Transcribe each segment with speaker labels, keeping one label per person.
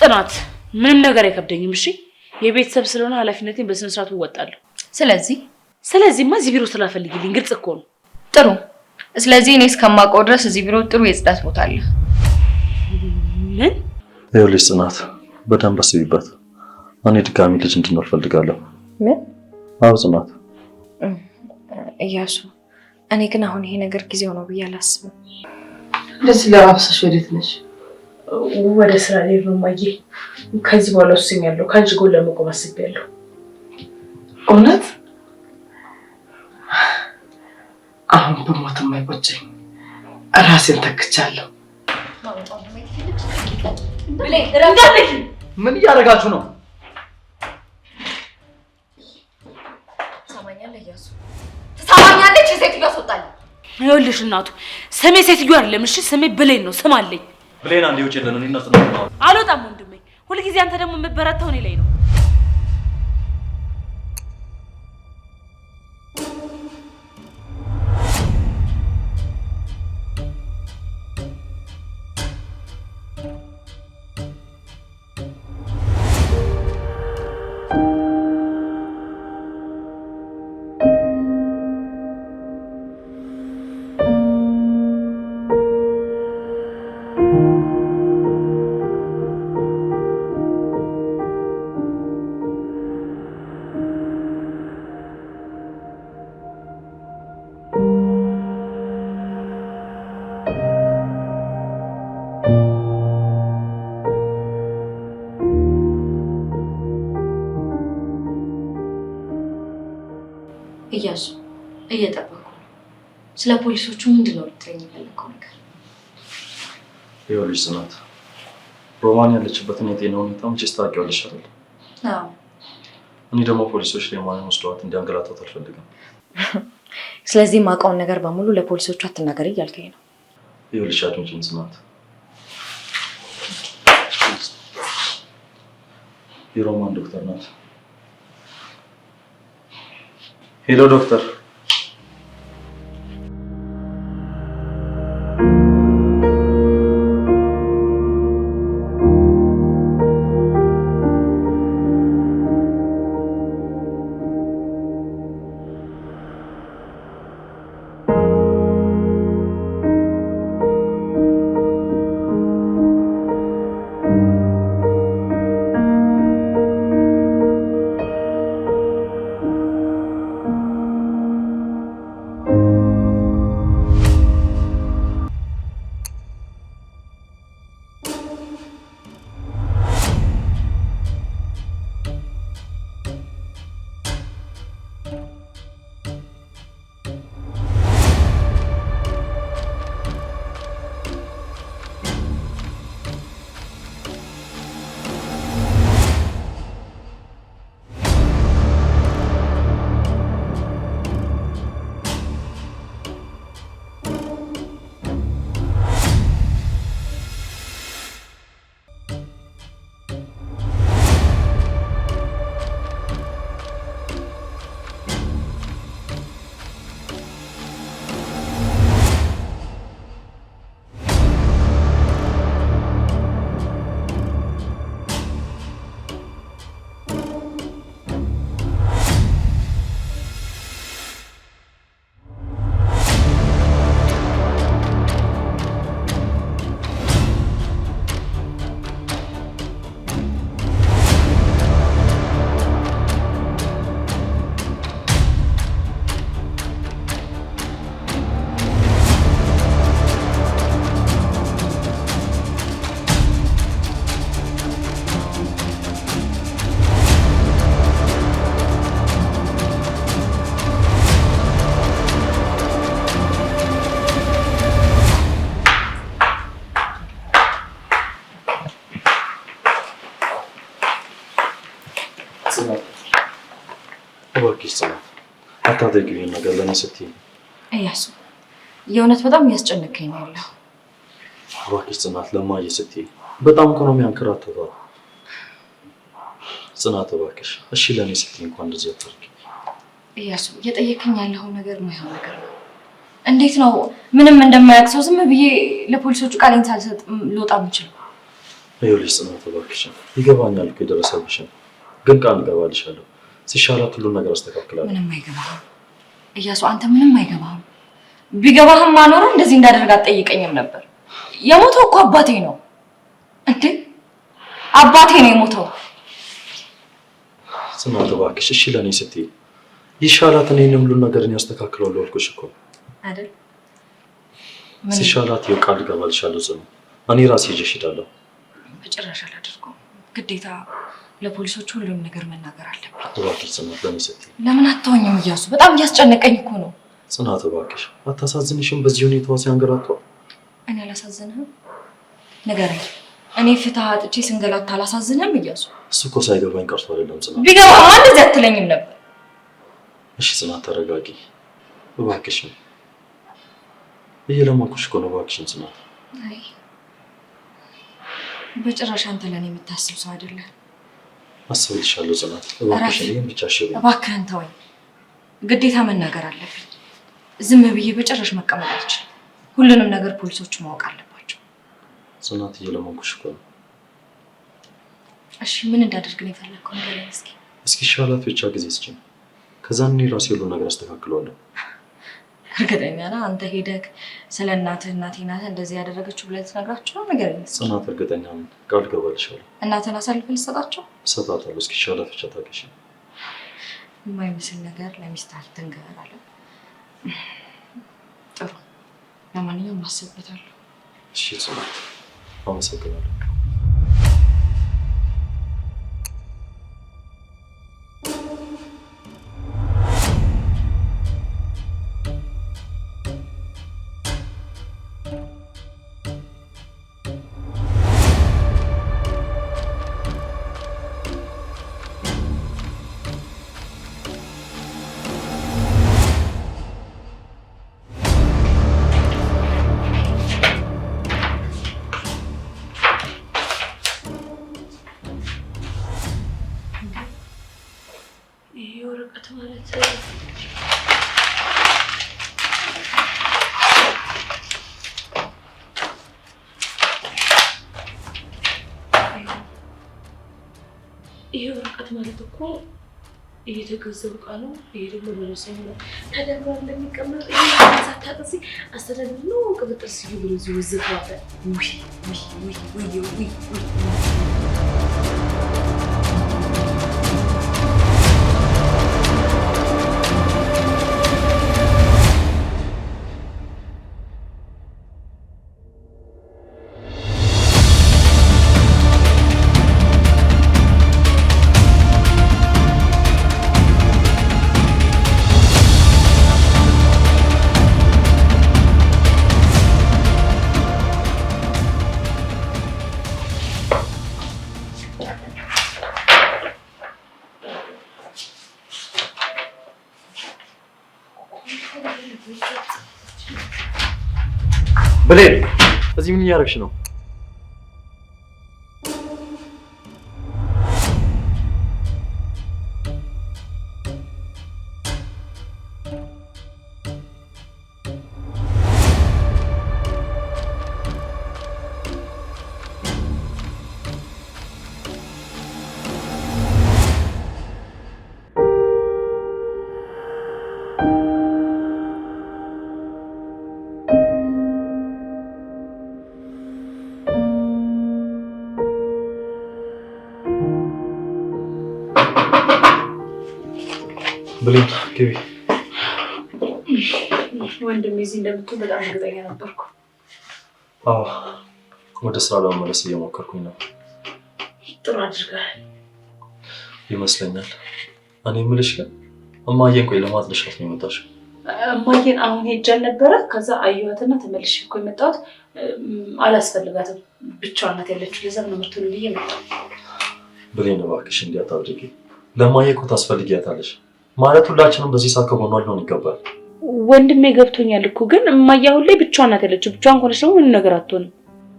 Speaker 1: ጽናት ምንም ነገር አይከብደኝም። እሺ የቤተሰብ ስለሆነ ኃላፊነቴን በስነ ስርዓቱ እወጣለሁ። ስለዚህማ እዚህ ቢሮ ስላፈልግልኝ ግልጽ እኮ ነው።
Speaker 2: ጥሩ። ስለዚህ እኔ እስከማውቀው ድረስ እዚህ ቢሮ ጥሩ የጽዳት ቦታ አለ።
Speaker 1: ምን?
Speaker 3: ይኸውልሽ ጽናት በደንብ አስቢበት። እኔ ድጋሚ ልጅ እንድኖር ፈልጋለሁ።
Speaker 2: ምን?
Speaker 3: አዎ ጽናት።
Speaker 2: እያሱ እኔ ግን አሁን ይሄ ነገር ጊዜው ነው ብዬ አላስብም።
Speaker 4: እንደዚህ ለራስሽ ወዴት ነሽ?
Speaker 1: ወደ ስራ ልሄድ ነው ማዬ። ከዚህ በኋላ ወስኛለሁ። ከአንቺ ጎን ለመቆም አስቤያለሁ።
Speaker 4: እውነት? አሁን በሞት የማይቆጨኝ ራሴን ተክቻለሁ።
Speaker 3: ምን እያደረጋችሁ ነው?
Speaker 2: ትሰማኛለች? ሴትዮ አስወጣኝ።
Speaker 1: ይኸውልሽ እናቱ ስሜ ሴትዮ አይደለም። እሺ ስሜ ብሌን ነው። ስም አለኝ።
Speaker 3: ብሌን አንዴ ውጭ የለን እኔና ጽናት ነው።
Speaker 1: አልወጣም ወንድሜ። ሁልጊዜ አንተ ደግሞ የምትበረታው እኔ ላይ ነው።
Speaker 2: እያሱ እየጠበቁ ነው። ስለ ፖሊሶቹ ምንድነው ልትለኝ የፈለከው ነገር?
Speaker 3: ይኸውልሽ ጽናት ሮማን ያለችበትን የጤና ሁኔታ መቼስ ታውቂዋለሽ አይደል?
Speaker 2: አዎ።
Speaker 3: እኔ ደግሞ ፖሊሶች ሌማን ወስደዋት እንዲያንገላታት አልፈልግም።
Speaker 2: ስለዚህ የማውቀውን ነገር በሙሉ ለፖሊሶቹ አትናገሪ እያልከኝ ነው?
Speaker 3: ይኸውልሽ አድምጪኝ ጽናት፣ የሮማን ዶክተር ናት። ሄሎ ዶክተር። እባክሽ ጽናት አታድርጊው ይሄን ነገር ለኔ ስትይ።
Speaker 2: እያሱ የእውነት በጣም እያስጨነቀኝ ነው ያለው።
Speaker 3: እባክሽ ጽናት ለማየ ስትይ በጣም እኮ ነው የሚያንከራተተው። ጽናት እባክሽ እሺ ለኔ ስትይ እንኳን እንደዚህ አታድርጊ።
Speaker 2: እያሱ እየጠየቀኝ ያለው ነገር ነው ያለው ነገር ነው። እንዴት ነው ምንም እንደማያውቅ ሰው ዝም ብዬ ለፖሊሶቹ ቃሌን ሳልሰጥ ልወጣ የምችለው?
Speaker 3: ይኸውልሽ ጽናት እባክሽ ይገባኛል እኮ የደረሰብሽን፣ ግን ቃል እገባልሻለሁ ሲሻላት ሁሉን ነገር አስተካክላለሁ።
Speaker 2: ምንም አይገባህም እያሱ፣ አንተ ምንም አይገባህም። ቢገባህም ማኖር እንደዚህ እንዳደርግ አትጠይቀኝም ነበር። የሞተው እኮ አባቴ ነው እንዴ! አባቴ ነው የሞተው።
Speaker 3: ጽናት እባክሽ እሺ ለኔ ስትይ ይሻላት እኔንም ሁሉን ነገር ያስተካክላለሁ አልኩሽ እኮ
Speaker 2: አይደል?
Speaker 3: ሲሻላት የቃል እገባልሻለሁ ጽኑ፣ እኔ ራሴ ይዤሽ እሄዳለሁ።
Speaker 2: በጭራሽ አላደርገውም። ግዴታ ለፖሊሶች ሁሉም ነገር መናገር አለብኝ።
Speaker 3: እባክሽ ጽናት ለኔ ስትይ
Speaker 2: ለምን አትሆኝም እያሱ? በጣም እያስጨነቀኝ እኮ ነው።
Speaker 3: ጽናት እባክሽ አታሳዝንሽም? በዚህ ሁኔታዋ ሲያንገላቷ።
Speaker 2: እኔ አላሳዝንህም? ንገረኝ። እኔ ፍትህ አጥቼ ስንገላታ አላሳዝንህም እያሱ?
Speaker 3: እሱ እኮ ሳይገባኝ ቀርቶ አይደለም ጽናት።
Speaker 2: ቢገባማ እንደዚህ አትለኝም ነበር።
Speaker 3: እሺ ጽናት ተረጋጊ እባክሽ። እየለመንኩሽ እኮ ነው እባክሽን ጽናት።
Speaker 2: አይ በጭራሽ አንተ ለኔ የምታስብ ሰው አይደለም።
Speaker 3: አስብልሻለሁ ጽናት እባክሽን፣ ይሄን ብቻ እሺ በይኝ።
Speaker 2: እባክህን ተወኝ። ግዴታ መናገር አለብኝ። ዝም ብዬ በጭራሽ መቀመጥ አልችልም። ሁሉንም ነገር ፖሊሶቹ ማወቅ አለባቸው።
Speaker 3: ጽናት እየለመንኩሽ እኮ ነው።
Speaker 2: እሺ ምን እንዳደርግ ነው የፈለግከው? ንገረኝ እስኪ።
Speaker 3: እስኪ ሻላት ብቻ ጊዜ ስጭኝ፣ ከዛ እኔ ራሴ ሁሉን ነገር አስተካክለዋለሁ።
Speaker 2: እርግጠኛ ነህ? አንተ ሄደህ ስለ እናትህ እናቴ ናት እንደዚህ ያደረገችው ብለህ ትነግራቸው ነው? ንገረኝ እስኪ።
Speaker 3: ጽናት እርግጠኛ ነኝ፣ ቃል እገባልሻለሁ።
Speaker 2: እናትህን አሳልፈህ ልትሰጣቸው?
Speaker 3: እሰጣታለሁ። እስኪ ሻላት ብቻ ታገሺ።
Speaker 2: የማይመስል ነገር ለሚስትህ አትንገር አለ። ጥሩ፣ ለማንኛውም አስብበታለሁ።
Speaker 3: እሺ ጽናት አመሰግናለሁ።
Speaker 1: ይሄ ወረቀት ማለት እኮ እየተገዛው ዕቃ ነው። ይሄ ደግሞ ለሰው ነው ተደርጓል እንደሚቀመጥ ይሄ ሳታጥሲ አስተዳደር ነው ቅብጥር ሲሉ ብዙ ዝፋተ ውይ ብሌን እዚህ ምን እያደረግሽ ነው? ብሌን ግቢ። ወንድሜ እዚህ እንደምትሆን በጣም እርግጠኛ ነበርኩ።
Speaker 3: አዎ ወደ ስራ ለመመለስ እየሞከርኩኝ ነው።
Speaker 1: ጥሩ አድርገሃል
Speaker 3: ይመስለኛል። እኔ የምልሽ ግን እማዬን ቆይ ለማጥለሻት ነው የመጣሽው?
Speaker 1: እማዬን አሁን ሄጃል ነበረ። ከዛ አየኋትና ተመልሼ እኮ የመጣሁት አላስፈልጋትም፣ ብቻዋን ናት ያለችው። ለዛ ነው ምርቱን ብዬ መጣሁ።
Speaker 3: ብሌን እባክሽ እንዲህ አታድርጊ። ለእማዬ እኮ ታስፈልጊያታለሽ። ማለት ሁላችንም በዚህ ሰዓት ከጎኗ ሊሆን ይገባል።
Speaker 1: ወንድሜ ገብቶኛል እኮ ግን እማዬ አሁን ላይ ብቻዋን ናት ያለችው። ብቻዋን ከሆነች ደግሞ ምንም ነገር አትሆንም።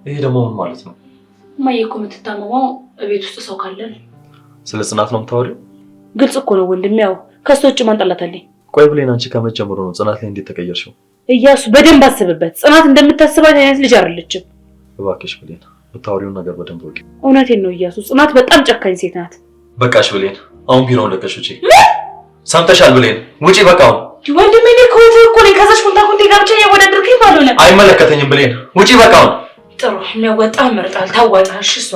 Speaker 3: ይሄ ደግሞ ምን ማለት ነው?
Speaker 1: እማዬ እኮ የምትታመመው ቤት ውስጥ ሰው ካለ ነው።
Speaker 3: ስለ ጽናት ነው የምታወሪው?
Speaker 1: ግልጽ እኮ ነው ወንድሜ። ያው ከሷ ውጭ ማን ጠላት አለኝ?
Speaker 3: ቆይ ብሌን አንቺ ከመጀመሩ ነው ጽናት ላይ እንዴት ተቀየርሽው?
Speaker 1: እያሱ በደንብ አስብበት። ጽናት እንደምታስባት አይነት ልጅ አይደለችም።
Speaker 3: እባክሽ ብሌን ብታወሪውን ነገር በደንብ ወቂ።
Speaker 1: እውነቴን ነው እያሱ፣ ጽናት በጣም ጨካኝ ሴት ናት።
Speaker 3: በቃሽ ብሌን፣ አሁን ቢሮውን ለቀሽ ውጪ። ሰምተሻል ብሌን? ውጪ በቃ አሁን።
Speaker 2: ወንድሜ እኔ ኮንቶ እኮ ነኝ። ከዛች ኮንታ ጋር ብቻ ያወዳደርከኝ ባልሆነ።
Speaker 3: አይመለከተኝም ብሌን፣ ውጪ በቃ አሁን።
Speaker 2: ጥሩ የሚያወጣ መርጣል። ታዋጣሽ እሷ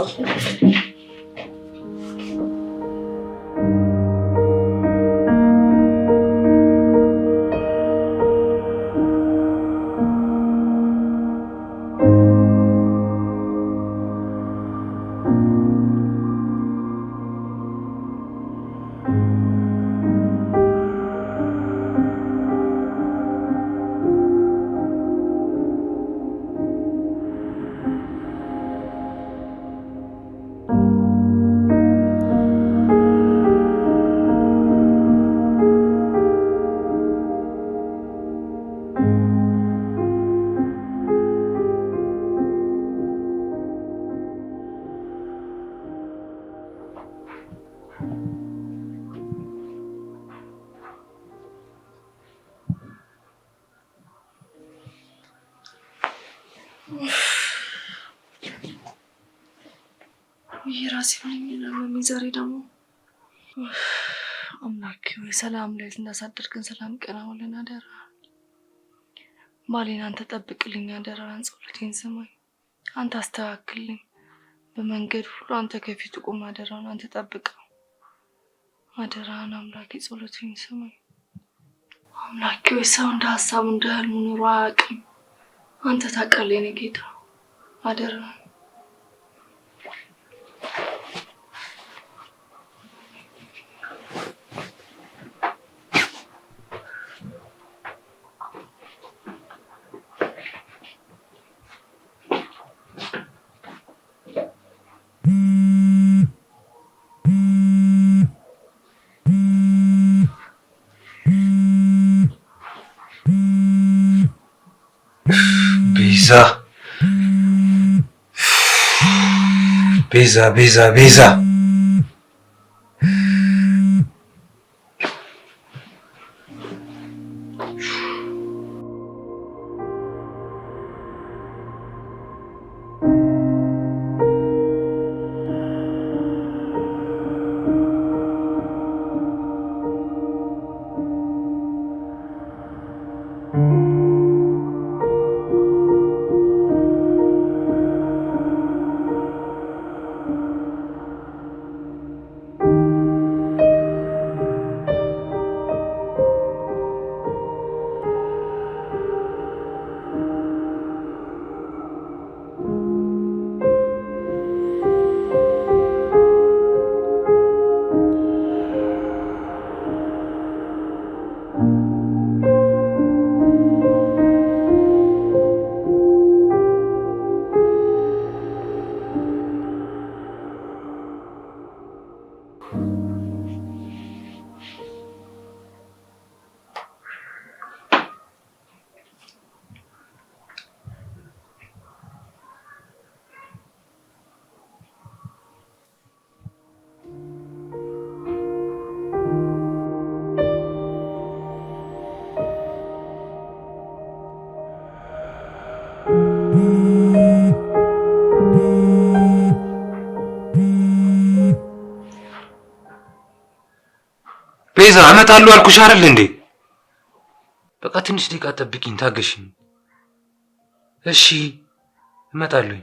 Speaker 5: የራሴ ምን ዛሬ ደግሞ አምላክ ወይ ሰላም ላይ እንዳሳደርክን ሰላም ቀና ወለና አደራ ባሌን አንተ ጠብቅልኝ አደራን ጸሎቴን ስማኝ አንተ አስተካክልኝ በመንገድ ሁሉ አንተ ከፊቱ ቁም አደራን አንተ ጠብቀው አደራን አምላክ ጸሎቴን ስማኝ አምላክ ወይ ሰው እንደ ሐሳቡ እንደ ህልሙ ኑሮ አያውቅም አንተ ታውቃለህ የኔ ጌታ አደራ
Speaker 6: ቤዛ ቤዛ አመጣለሁ አልኩሽ አይደል እንዴ? በቃ ትንሽ ደቂቃ ጠብቂኝ፣ ታገሽኝ። እሺ እመጣለሁ።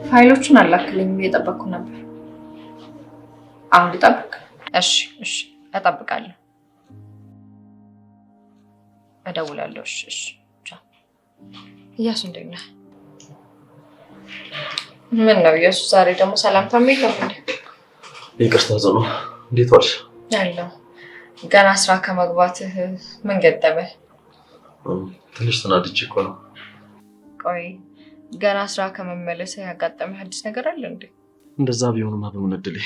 Speaker 2: ፋይሎቹን አላክልኝ እየጠበቅኩ ነበር። አሁን ልጠብቅ? እሺ እጠብቃለሁ። እደውላለሁ። እሺ ቻው። እያሱ እንዴት ነህ? ምን ነው ኢየሱስ ዛሬ ደግሞ ሰላምታ የለም እንዴ?
Speaker 3: ይቅርታ ዘኖ፣ እንዴት ዋልሽ?
Speaker 2: ያለው ገና ስራ ከመግባትህ ምን ገጠመህ?
Speaker 3: ትንሽ ተናድጄ እኮ ነው።
Speaker 2: ቆይ ገና ስራ ከመመለስህ ያጋጠመህ አዲስ ነገር አለ እንዴ?
Speaker 3: እንደዛ ቢሆንማ በምን እድሌ።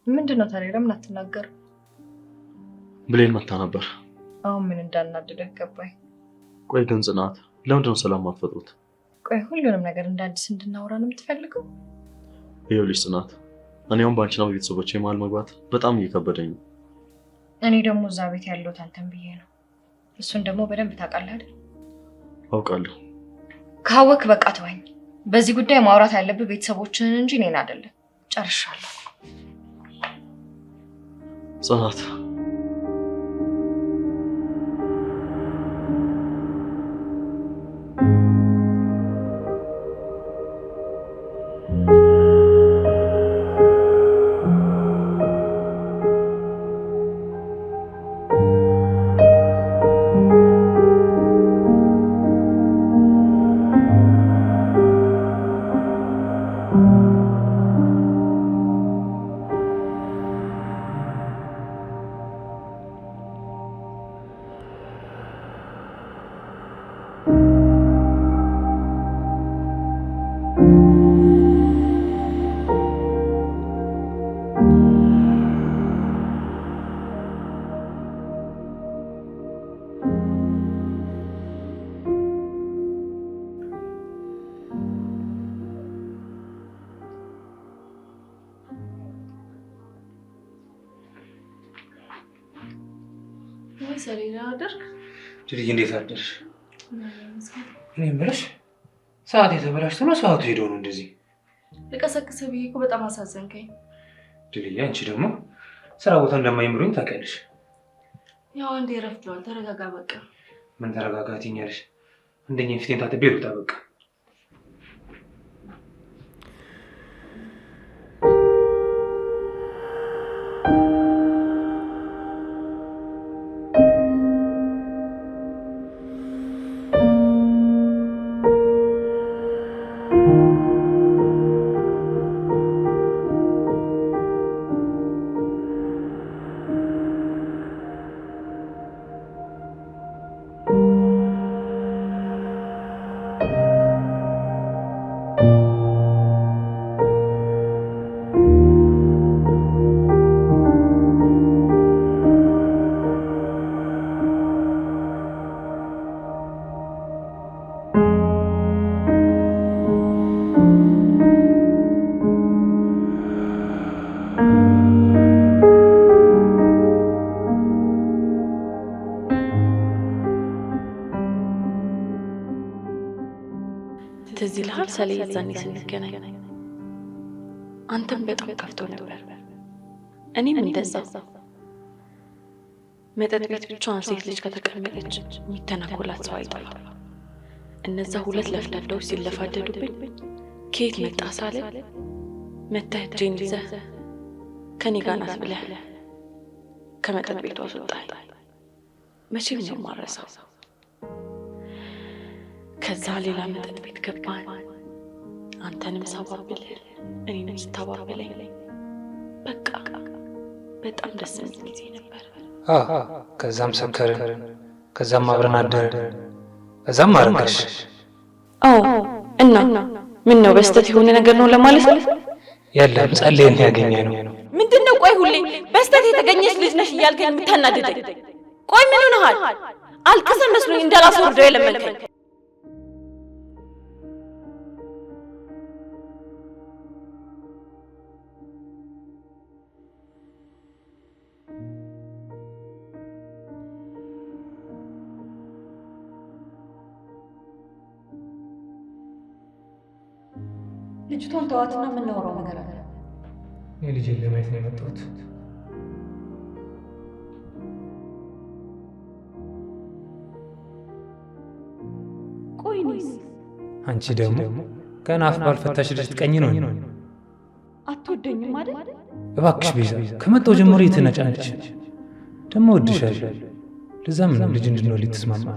Speaker 2: ምንድነው ታዲያ? ለምን አትናገርም?
Speaker 3: ብሌን መታ ነበር።
Speaker 2: አሁን ምን እንዳናደደህ ገባኝ።
Speaker 3: ቆይ ግን ጽናት፣ ለምንድነው ሰላም ማትፈጥሩት?
Speaker 2: ቆይ ሁሉንም ነገር እንደ አዲስ እንድናወራ ነው የምትፈልገው?
Speaker 3: ይኸውልሽ ጽናት፣ እኔ አሁን በአንቺና በቤተሰቦቼ መሀል መግባት በጣም እየከበደኝ ነው።
Speaker 2: እኔ ደግሞ እዛ ቤት ያለሁት አንተን ብዬ ነው። እሱን ደግሞ በደንብ ታውቃለህ አይደል?
Speaker 3: አውቃለሁ።
Speaker 2: ካወክ በቃ ተወኝ። በዚህ ጉዳይ ማውራት ያለብህ ቤተሰቦችህን እንጂ እኔን አይደለም። ጨርሻለሁ።
Speaker 3: ጽናት፣
Speaker 1: ሰሌና አደርክ?
Speaker 6: ጅልዬ እንዴት አደርሽ? እኔ የምልሽ ሰዓት የተበላሽቶ ነው ሰዓቱ ሄዶ ነው እንደዚህ?
Speaker 1: ልቀሰቅስህ ብዬ እኮ በጣም አሳዘንከኝ።
Speaker 6: ጅልዬ አንቺ ደግሞ ስራ ቦታ እንደማይምሩኝ ታውቂያለሽ።
Speaker 1: ያው አንዴ ረፍዷል። ተረጋጋ በቃ።
Speaker 6: ምን ተረጋጋ ትይኛለሽ? አንደኛ ፊቴን ታጥቤ ልውጣ በቃ።
Speaker 1: ትዝ ይልሃል ሰሌ የዛኔ ስንገናኝ አንተም በጣም ከፍቶ ነበር፣ እኔም እንደዛ። መጠጥ ቤት ብቻዋን ሴት ልጅ ከተቀመጠች የሚተናኮላት ሰው አይጠፋም። እነዛ ሁለት ለፍላዳዎች ሲለፋደዱብኝ ከየት መጣ ሳለ መተህ እጄን ይዘህ ከኔ ጋር ናት ብለህ ከመጠጥ ቤቱ አስወጣኝ። መቼም ነው የማረሳው። ከዛ ሌላ መጠጥ ቤት ገባን። አንተንም ሳባብልህ እኔንም ስታባብለኝ በቃ በጣም ደስ የሚል ጊዜ ነበር።
Speaker 6: ከዛም ሰከርን፣ ከዛም አብረን አደርን፣ ከዛም አረገሽ።
Speaker 1: አዎ እና ምን ነው በስተት የሆነ ነገር ነው ለማለት ነው?
Speaker 6: የለም ጸልየን ያገኘ ነው።
Speaker 1: ምንድነው? ቆይ ሁሌ በስተት የተገኘች ልጅ ነሽ እያልከኝ የምታናድደኝ? ቆይ ምን ሆነሃል? አልቅሰህ መስሎኝ እንዳላስወርደው የለመንከኝ።
Speaker 2: ልጅቷን ተዋትና የምናወራው ነገር አለ።
Speaker 6: የልጄን ለማየት ነው የመጣሁት።
Speaker 1: ቆይኒስ
Speaker 6: አንቺ ደግሞ ገና አፍ ባልፈታሽ ልጅ ትቀኝ ነው።
Speaker 1: አትወደኝም አይደል?
Speaker 6: እባክሽ ቤዛ፣ ከመጣሁ ጀምሮ የተነጫነች ደግሞ ወድሻለሁ። ለዛም ነው ልጅ እንድንወልድ ተስማማ።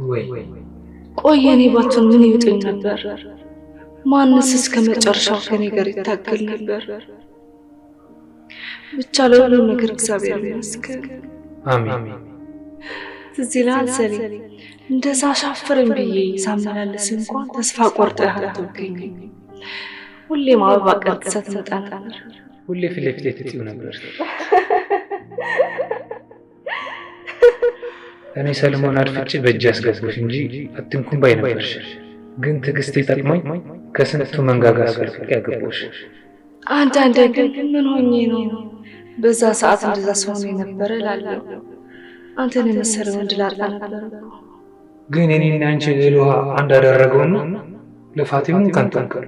Speaker 6: ወይ
Speaker 5: ቆይ እኔ ባትሆን ምን ይውጠኝ ነበር? ማንስ እስከ መጨረሻው ከኔ ጋር ይታገል ነበር? ብቻ ለሁሉም ነገር እግዚአብሔር ይመስገን።
Speaker 6: አሜን።
Speaker 5: ትዝ ይልሃል ሰሌ፣ እንደዛ አሻፍረኝ ብዬ ሳመላለስ እንኳን ተስፋ ቆርጠህ አትወገኝም። ሁሌም አበባ ቀርጽተህ ትመጣ ነበር።
Speaker 6: ሁሌ ፊት ለፊት ትጥዩ ነበር። እኔ ሰለሞን አድፍጬ በእጅ ያስገባሽ እንጂ አትንኩም ባይ ነበርሽ። ግን ትዕግስቴ ጠቅሞኝ ከስንቱ መንጋጋ አስፈልቅቄ ያገባሽ።
Speaker 5: አንዳንዴ ግን ምን ሆኜ ነው በዛ ሰዓት እንደዛ ሰው ነው የነበረ እላለሁ። አንተን የመሰለ ወንድ ላጣ ነበር።
Speaker 6: ግን እኔና አንቺ እህል ውሃ አንድ አደረገውና ለፋቲሙ ከንቱ ቀር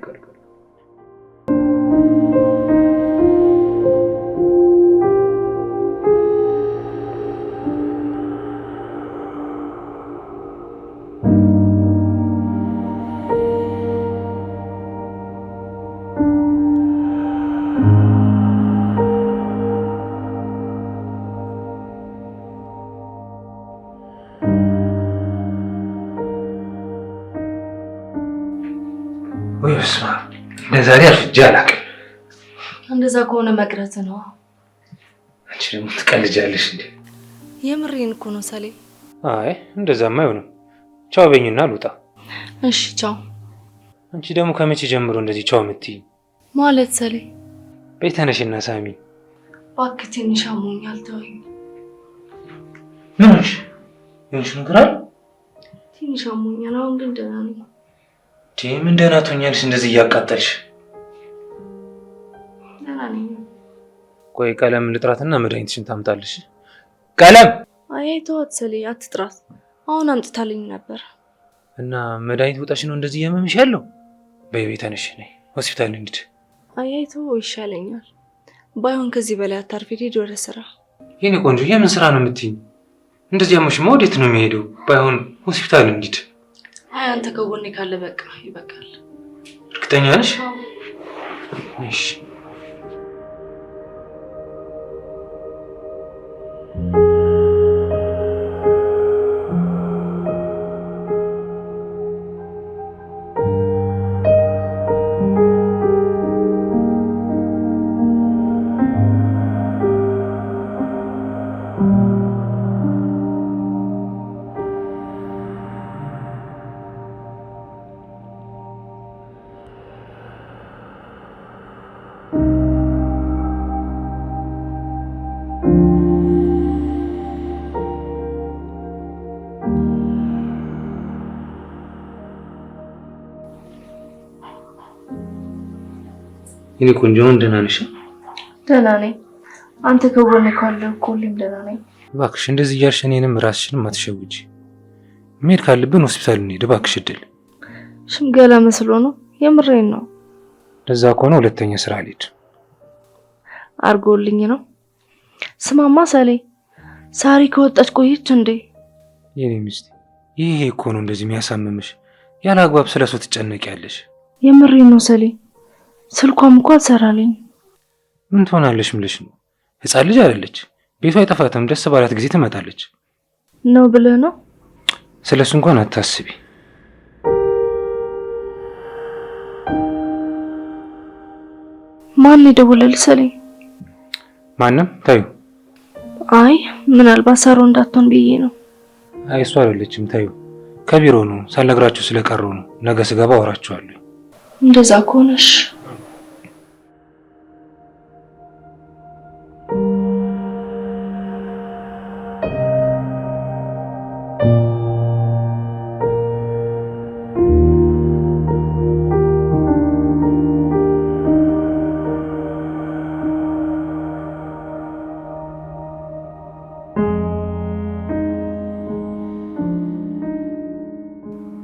Speaker 6: ወይ እስማ ለዛሬ አርፍጄ አላውቅም።
Speaker 5: እንደዛ ከሆነ መቅረት ነው።
Speaker 6: አንቺ ደግሞ ትቀልጃለሽ እንዴ?
Speaker 5: የምሬን እኮ ነው ሰሌ።
Speaker 6: አይ እንደዛማ አይሆንም። ቻው በይኝና ልውጣ።
Speaker 5: እሺ ቻው።
Speaker 6: አንቺ ደግሞ ከመቼ ጀምሮ እንደዚህ ቻው የምትይ?
Speaker 5: ማለት ሰሌ
Speaker 6: በይ ተነሽና ሳሚ።
Speaker 5: እባክህ ትንሽ አሞኛል ተወኝ።
Speaker 6: ምን ሆንሽ? የሆንሽ ነገር አለ?
Speaker 5: ትንሽ አሞኛል፣ አሁን ግን ደህና ነኝ።
Speaker 6: ምን ደህና ትሆኛለሽ እንደዚህ እያቃጠልሽ?
Speaker 5: ደህና ነኝ።
Speaker 6: ቆይ ቀለም ልጥራትና መድኃኒትሽን ታምጣልሽ። ቀለም
Speaker 5: አይ ተዋት ሰሌ፣ አትጥራት። አሁን አምጥታልኝ ነበር።
Speaker 6: እና መድኃኒት ውጣሽ ነው እንደዚህ እያመምሽ ያለው? በይ ተነሽ፣ ነይ ሆስፒታል እንሂድ።
Speaker 5: አይ ተወው ይሻለኛል። ባይሆን ከዚህ በላይ አታርፊ፣ ሂድ ወደ ስራ።
Speaker 6: የኔ ቆንጆ የምን ስራ ነው የምትይኝ? እንደዚህ ያመሽማ ወዴት ነው የሚሄደው? ባይሆን ሆስፒታል እንሂድ።
Speaker 5: አይ አንተ ከጎኔ ካለ በቃ ይበቃል።
Speaker 6: እርግጠኛ ነሽ? እሺ የኔ ቆንጆ ደህና ነሽ?
Speaker 5: ደህና ነኝ። አንተ ከጎኔ ካለ እኮ ሁሌም ደህና ነኝ።
Speaker 6: እባክሽ እንደዚህ እያልሽ እኔንም ራስሽንም አትሸውጂ። መሄድ ካለብን ሆስፒታል እንሂድ እባክሽ። እድል
Speaker 5: ሽምገላ መስሎ ነው? የምሬን ነው።
Speaker 6: ለዛ ከሆነ ሁለተኛ ስራ አልሄድ
Speaker 5: አርጎልኝ ነው። ስማማ ሰሌ፣ ሳሪ ከወጣች ቆየች እንዴ?
Speaker 6: የኔ ሚስት ይሄ እኮ ነው እንደዚህ የሚያሳምምሽ። ያለ አግባብ ስለሱ ትጨነቂያለሽ።
Speaker 5: የምሬን ነው ሰሌ፣ ስልኳም እኮ አልሰራልኝ።
Speaker 6: ምን ትሆናለሽ ምልሽ ነው? ህፃን ልጅ አይደለች። ቤቷ አይጠፋትም። ደስ ባላት ጊዜ ትመጣለች።
Speaker 5: ነው ብለህ ነው?
Speaker 6: ስለሱ እንኳን አታስቢ።
Speaker 5: ማን ይደውላል ሰሌ?
Speaker 6: ማንም ታዩ።
Speaker 5: አይ ምናልባት ሰሮ እንዳትሆን ብዬ ነው።
Speaker 6: አይ እሷ አይደለችም ታዩ። ከቢሮ ነው ሳልነግራችሁ ስለቀረው ነው። ነገ ስገባ አወራችኋለሁ።
Speaker 5: እንደዛ ከሆነሽ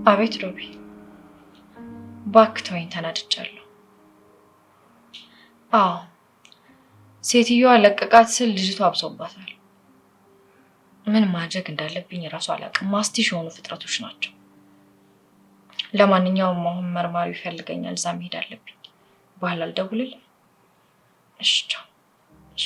Speaker 2: አቤት ሮቢ፣ እባክህ ተወኝ፣ ተናድጃለሁ። አዎ ሴትዮዋ ለቀቃት ስል ልጅቷ አብሶባታል። ምን ማድረግ እንዳለብኝ እራሱ አላውቅም። ማስቲሽ የሆኑ ፍጥረቶች ናቸው። ለማንኛውም አሁን መርማሪው ይፈልገኛል፣ እዛ መሄድ አለብኝ። በኋላ ልደውልልህ? እሺ ቻው። እሺ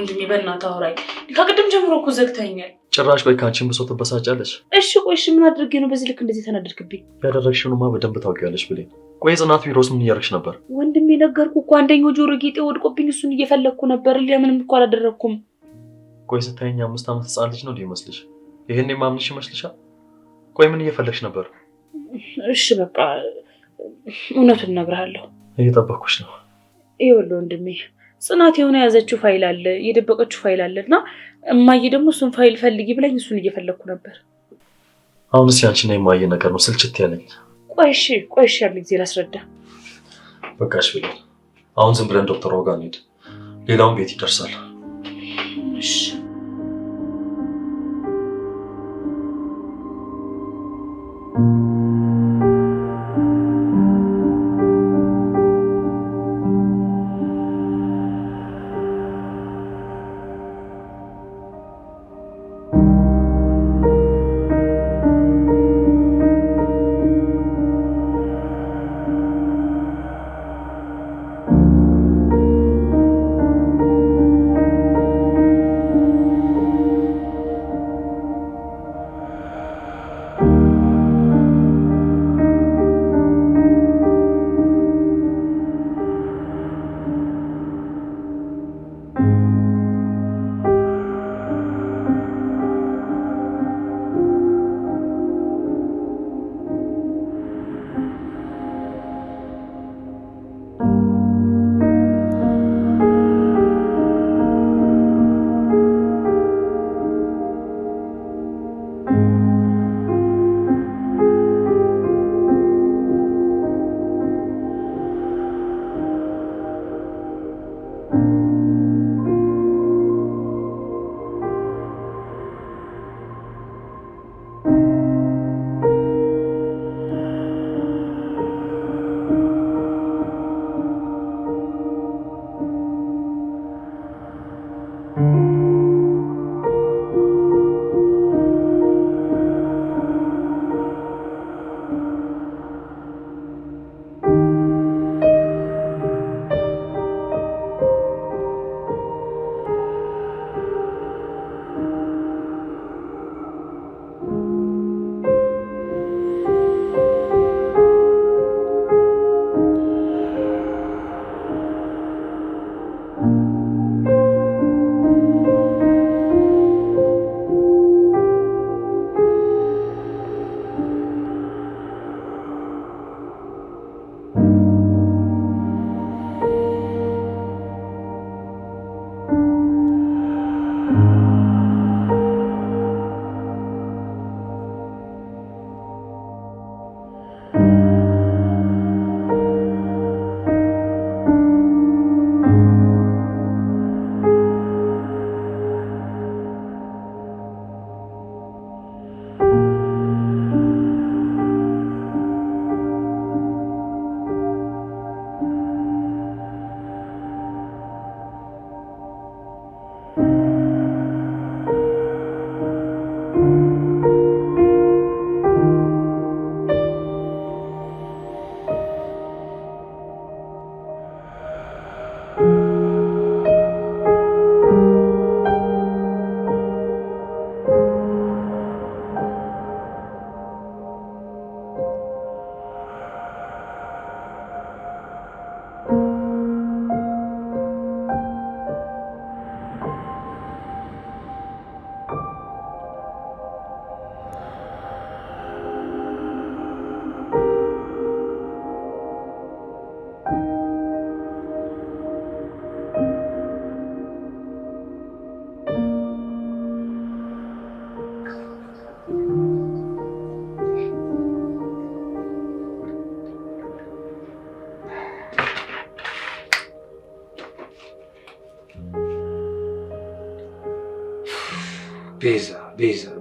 Speaker 1: ወንድሜ በእናትህ አውራኝ። ከቅድም ጀምሮ እኮ ዘግተኛል።
Speaker 3: ጭራሽ ቆይ ከአንቺን ብሶ ትበሳጫለሽ?
Speaker 1: እሺ ቆይ እሺ ምን አድርጌ ነው በዚህ ልክ እንደዚህ ተናደድክብኝ?
Speaker 3: ያደረግሽውንማ በደንብ ታውቂያለሽ ብሌን። ቆይ ጽናት ቢሮስ ምን እያደረግሽ ነበር?
Speaker 1: ወንድሜ ነገርኩህ እኮ አንደኛው ጆሮ ጌጤ ወድቆብኝ እሱን እየፈለግኩ ነበር። ለምንም እኮ አላደረኩም።
Speaker 3: ቆይ ስታየኝ 5 ዓመት ህፃን ልጅ ነው እንዴ ይመስልሽ? ይሄን የማምንሽ ይመስልሻል? ቆይ ምን እየፈለግሽ ነበር?
Speaker 1: እሺ በቃ እውነቱን እነግርሃለሁ።
Speaker 3: እየጠበኩሽ ነው።
Speaker 1: ይኸውልህ ወንድሜ ጽናት የሆነ የያዘችው ፋይል አለ፣ የደበቀችው ፋይል አለና እማዬ ደግሞ እሱን ፋይል ፈልጊ ብላኝ እሱን እየፈለግኩ ነበር።
Speaker 3: አሁንስ ያንቺና የማየ ነገር ነው ስልችት ያለኝ።
Speaker 1: ቆይ እሺ ያለ ጊዜ ላስረዳ።
Speaker 3: በቃ እሺ ብሌን፣ አሁን ዝም ብለን ዶክተር ጋር እንሂድ። ሌላውን ቤት ይደርሳል።
Speaker 1: እሺ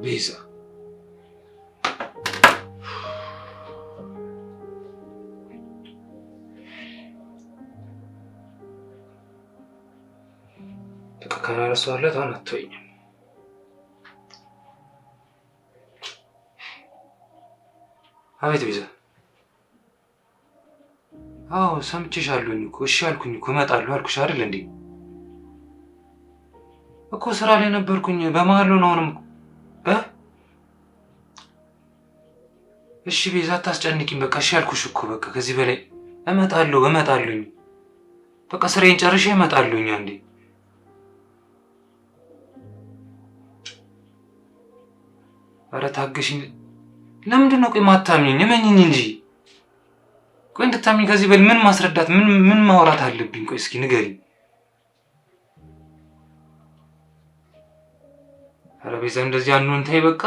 Speaker 6: ቤዛ በቃ ካላረሳሁለት አሁን አትወኝም። አቤት ቤዛ። አዎ ሰምቼሻለሁኝ እኮ። እሺ አልኩኝ እኮ እመጣለሁ አልኩሽ አይደል እንዴ? እኮ ስራ ላይ ነበርኩኝ። በመሀል ነው አሁንም እሺ ቤዛ አታስጨንቂኝ። በቃ እሺ ያልኩሽ እኮ በቃ ከዚህ በላይ እመጣለሁኝ። በቃ ስራዬን ጨርሼ እመጣለሁኝ። አንዴ ኧረ ታገሽኝ። ለምንድን ነው ቆይ ማታምኚኝ? እመኚኝ እንጂ ቆይ እንድታምኚኝ ከዚህ በላይ ምን ማስረዳት ምን ማውራት አለብኝ? ቆይ እስኪ ንገሪኝ። ኧረ ቤዛ እንደዚህ አንሆን ተይ በቃ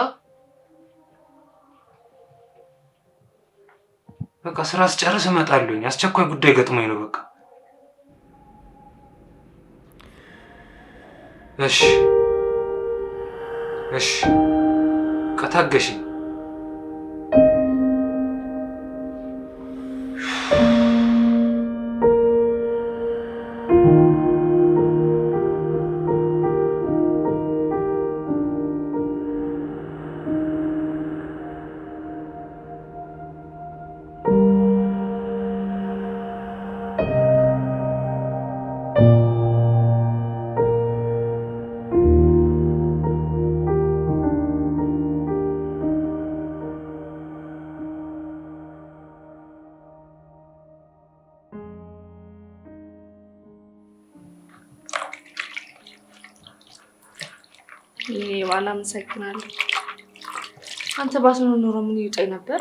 Speaker 6: በቃ ስራ ስጨርስ እመጣለሁኝ። አስቸኳይ ጉዳይ ገጥሞኝ ነው በቃ እሺ ከታገሽኝ
Speaker 5: አመሰግናለሁ። አንተ ባትኖር ኖሮ ምን ይውጠኝ ነበር?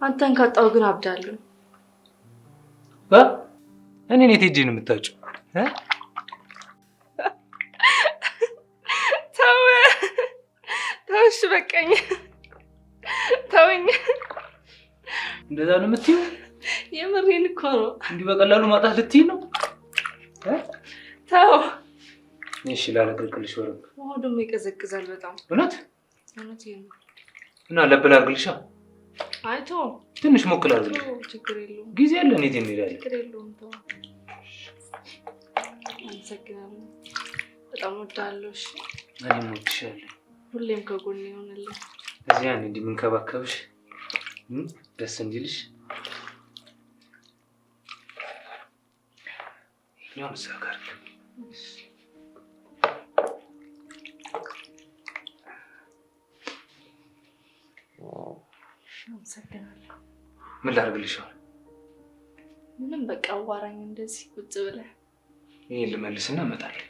Speaker 5: አንተን ካጣው ግን አብዳለሁ።
Speaker 6: እኔ ሄጄ ነው የምታውቂው?
Speaker 5: ተውሽ በቃኝ። ተወኝ።
Speaker 6: እንደዛ ነው የምትይው?
Speaker 5: የምሬን እኮ ነው።
Speaker 6: እንዲህ በቀላሉ ማጣት ልትይ ነው?
Speaker 5: ተው።
Speaker 6: እሺ ላላቅልሽ ወረብ።
Speaker 5: ውሃው ደግሞ ይቀዘቅዛል በጣም።
Speaker 6: እውነት
Speaker 5: ይሄን
Speaker 6: እና ለበላ አርግልሻ።
Speaker 5: አይቶ
Speaker 6: ትንሽ ሞክል አርግልሽ።
Speaker 5: ችግር የለውም።
Speaker 6: ጊዜ አለን የት እንሄዳለን?
Speaker 5: ችግር የለውም። ተው። አመሰግናለሁ። በጣም ወዳለሁ። እሺ
Speaker 6: እኔም እወድሻለሁ።
Speaker 5: ሁሌም ከጎኔ ይሆንልኝ።
Speaker 6: እዚያ እንዲህ የምንከባከብሽ ደስ እንዲልሽ ያው ዘጋር
Speaker 5: አመሰግናለሁ።
Speaker 6: ምን ላድርግልሽ?
Speaker 5: ምንም በቃ አዋራኝ እንደዚህ ቁጭ ብለህ።
Speaker 6: ይሄን ልመልስና እመጣለሁ።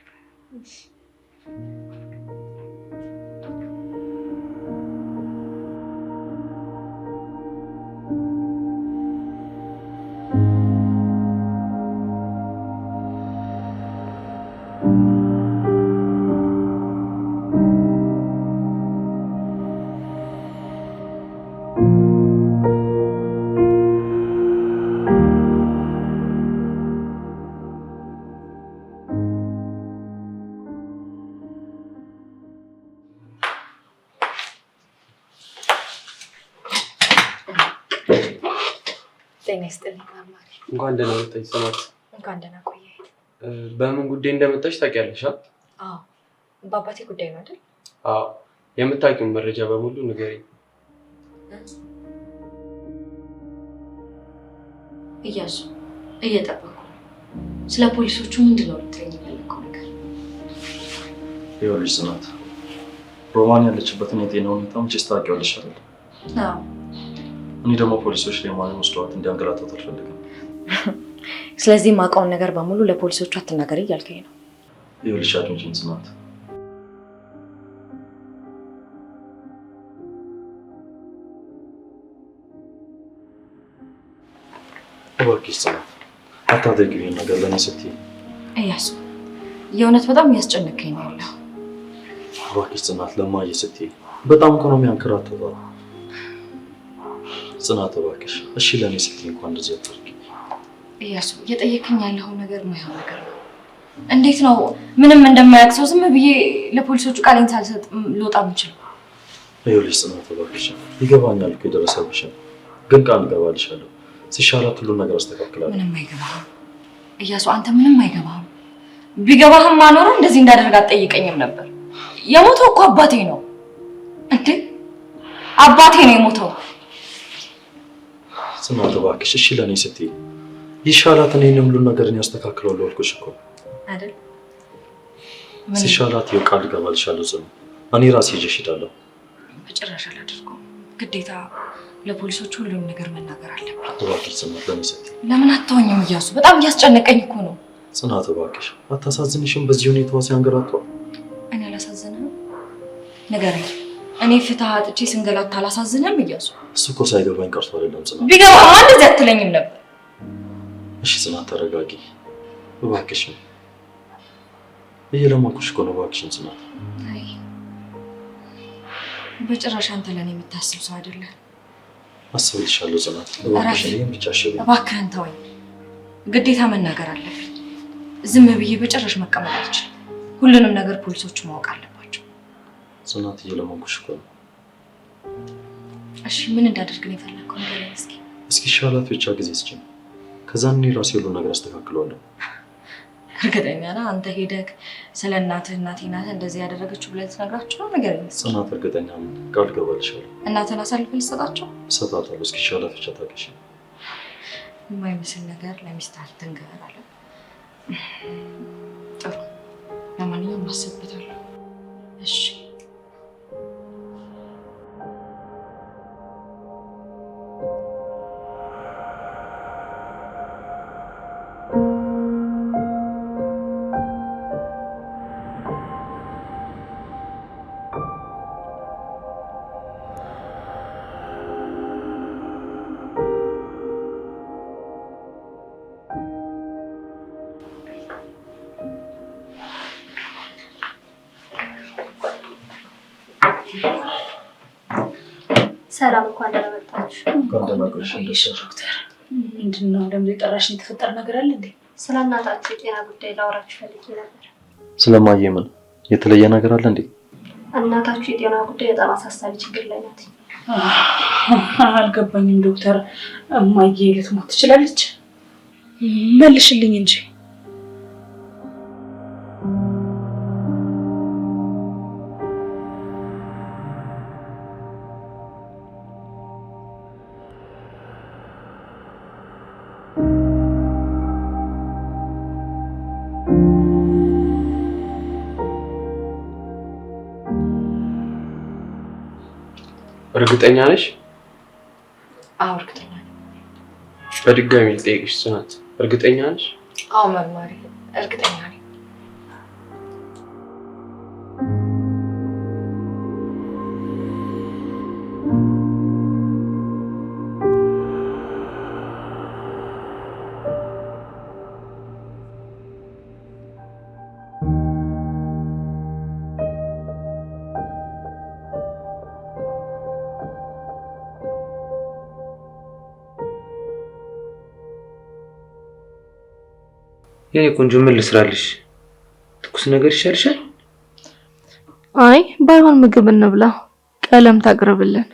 Speaker 2: ጤና ይስጥልኝ ማርማሪ።
Speaker 7: እንኳን ደህና መጣሽ ጽናት።
Speaker 2: እንኳን ደህና ቆየህ።
Speaker 7: በምን ጉዳይ እንደመጣሽ ታውቂያለሽ?
Speaker 2: አዎ በአባቴ ጉዳይ ነው አይደል?
Speaker 7: አዎ የምታውቂውን መረጃ በሙሉ ንገሪኝ።
Speaker 2: እያሱ እየጠበኩ ነው። ስለ ፖሊሶቹ ምንድን ነው ልትለኝ የፈለከው ነገር?
Speaker 3: ይኸውልሽ ጽናት፣ ሮማን ያለችበትን የጤና ሁኔታ መቼስ ታውቂዋለሽ አይደል?
Speaker 2: አዎ።
Speaker 3: እኔ ደግሞ ፖሊሶች ሌማንን ወስደዋት እንዲያንገላታት አልፈልግም።
Speaker 2: ስለዚህ የማውቀውን ነገር በሙሉ ለፖሊሶቹ አትናገሪ እያልከኝ ነው?
Speaker 3: ይኸውልሽ አድምጪኝ ጽናት፣ እባክሽ ጽናት አታድርጊው ይሄን ነገር ለእኔ ስትይ።
Speaker 2: እያሱ የእውነት በጣም እያስጨነቀኝ ነው ያለው።
Speaker 3: እባክሽ ጽናት ለማየ ስትይ በጣም ኢኮኖሚ አንከራተታል። ጽናት እባክሽ እሺ ለእኔ ስትይ እንኳን እንደዚህ አታድርጊ።
Speaker 2: እያሱ እየጠየቀኝ ያለው ነገር የማይሆን ነገር ነው። እንዴት ነው ምንም እንደማያውቅ ሰው ዝም ብዬ ለፖሊሶቹ ቃሌን ሳልሰጥ ልወጣ የምችለው?
Speaker 3: ይኸውልሽ ጽናት እባክሽ ይገባኛል እኮ የደረሰብሽን፣ ግን ቃል እገባልሻለሁ ሲሻላት ሁሉን ነገር አስተካክላለሁ።
Speaker 2: ምንም አይገባህም እያሱ፣ አንተ ምንም አይገባህም። ቢገባህም ማኖር እንደዚህ እንዳደርግ አትጠይቀኝም ነበር። የሞተው እኮ አባቴ ነው እንዴ! አባቴ ነው የሞተው።
Speaker 3: ጽናት እባክሽ እሺ ለእኔ ስትይ ይሻላት እኔን ሁሉ ነገር እኔ አስተካክለዋለሁ አልኩሽ እኮ
Speaker 2: አይደል?
Speaker 3: ሲሻላት የቃል ገባልሻለሁ ጽኑ። እኔ ራሴ ይዤሽ እሄዳለሁ።
Speaker 2: በጭራሽ አላደርገውም። ግዴታ ለፖሊሶች ሁሉም ነገር መናገር አለብኝ።
Speaker 3: እባክሽ ጽናት ለምን ስትይ?
Speaker 2: ለምን አታወኝም እያሱ? በጣም እያስጨነቀኝ እኮ ነው።
Speaker 3: ጽናት እባክሽ አታሳዝንሽም? በዚህ ሁኔታዋ ሲያንገላቷ።
Speaker 2: እኔ አላሳዝንህም? ንገረኝ። እኔ ፍትህ አጥቼ ስንገላታ አላሳዝንህም እያሱ?
Speaker 3: እሱ እኮ ሳይገባኝ ቀርቶ አይደለም ጽናት።
Speaker 2: ቢገባማ እንደዚህ አትለኝም ነበር።
Speaker 3: እሺ ጽናት ተረጋጊ እባክሽ። እየለመንኩሽ እኮ ነው እባክሽን ጽናት።
Speaker 2: አይ በጭራሽ አንተ ለኔ የምታስብ ሰው አይደለም።
Speaker 3: አስብልሻለሁ ጽናት እባክሽ። እኔም ብቻ አሽብኝ
Speaker 2: እባክህን ተወኝ። ግዴታ መናገር አለብኝ። ዝም ብዬ በጭራሽ መቀመጥ አልችልም። ሁሉንም ነገር ፖሊሶቹ ማወቅ አለባቸው።
Speaker 3: ጽናት እየለመንኩሽ እኮ ነው።
Speaker 2: እሺ ምን እንዳደርግ ነው የፈለግከው? ንገረኝ እስኪ።
Speaker 3: እስኪሻላት ብቻ ጊዜ ስጭኝ። ከዛ እኔ ራሴ ሁሉ ነገር አስተካክለዋለሁ።
Speaker 2: እርግጠኛ ነህ? አንተ ሄደህ ስለ እናትህ እናቴ ናት እንደዚህ ያደረገችው ብለህ ትነግራቸው ነው? ንገረኝ እስኪ።
Speaker 3: ጽናት እርግጠኛ ነኝ፣ ቃል ገባልሻለሁ።
Speaker 2: እናትህን አሳልፈህ ልትሰጣቸው?
Speaker 3: እሰጣታለሁ። እስኪሻላት ብቻ ታገሺ።
Speaker 2: የማይመስል ነገር ለሚስትህ አትንገር አለ። ጥሩ፣ ለማንኛውም አስብበታለሁ። እሺ
Speaker 8: ሰላም እንኳን ደህና መጣችሁ።
Speaker 3: እንኳን ደህና ቆየሽ
Speaker 9: ዶክተር። ምንድን ነው ደግሞ የጠራሽኝ? የተፈጠረ ነገር አለ እንዴ?
Speaker 8: ስለ እናታችሁ የጤና ጉዳይ ላወራችሁ ፈልጌ ነበር።
Speaker 3: ስለማየ ምን የተለየ ነገር አለ እንዴ?
Speaker 8: እናታችሁ የጤና ጉዳይ በጣም አሳሳቢ ችግር ላይ ናት።
Speaker 9: አልገባኝም ዶክተር። እማዬ ልትሞት ትችላለች? መልሽልኝ እንጂ።
Speaker 7: እርግጠኛ ነሽ?
Speaker 2: አዎ እርግጠኛ ነኝ።
Speaker 7: በድጋሚ ልጠይቅሽ ጽናት፣ እርግጠኛ ነሽ?
Speaker 2: አዎ መርማሪ፣ እርግጠኛ ነኝ።
Speaker 6: የኔ ቆንጆ ምን ልስራልሽ? ትኩስ ነገር ይሻልሻል?
Speaker 5: አይ ባይሆን ምግብ እንብላ፣ ቀለም ታቅርብልን።